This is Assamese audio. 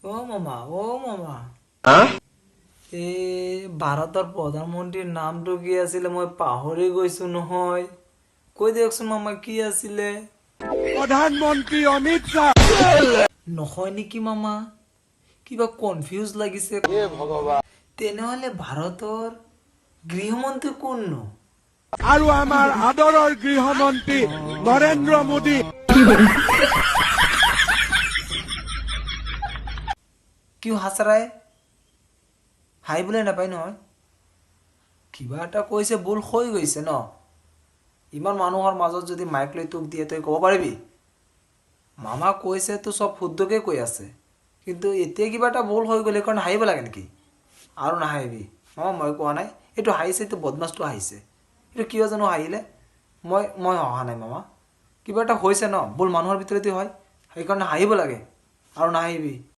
মামা এই ভাৰতৰ প্ৰধানমন্ত্ৰীৰ নামটো কি আছিলে মই পাহৰি গৈছো নহয় কৈ দিয়কচোন মামা কি আছিলে প্ৰধানমন্ত্ৰী অমিত শ্বাহ নহয় নেকি মামা কিবা কনফিউজ লাগিছে তেনেহলে ভাৰতৰ গৃহমন্ত্ৰী কোননো আৰু আমাৰ আদৰৰ গৃহমন্ত্ৰী নৰেন্দ্ৰ মোদী কিয় হাসৰাই হাঁহিবলৈ নাপায় নহয় কিবা এটা কৈছে ভুল হৈ গৈছে ন ইমান মানুহৰ মাজত যদি মাইক লৈ তোক দিয়ে তই ক'ব পাৰিবি মামা কৈছে তো সব শুদ্ধকে কৈ আছে কিন্তু এতিয়া কিবা এটা ভুল হৈ গ'লে কাৰণ হাঁহিব লাগে নেকি আৰু নাহাঁহিবি মামা মই কোৱা নাই এইটো হাঁহিছে এইটো বদমাছটো হাঁহিছে এইটো কিয় জানো হাঁহিলে মই অহা নাই মামা কিবা এটা হৈছে ন ভুল মানুহৰ ভিতৰতে হয় সেইকাৰণে হাঁহিব লাগে আৰু নাহাঁহিবি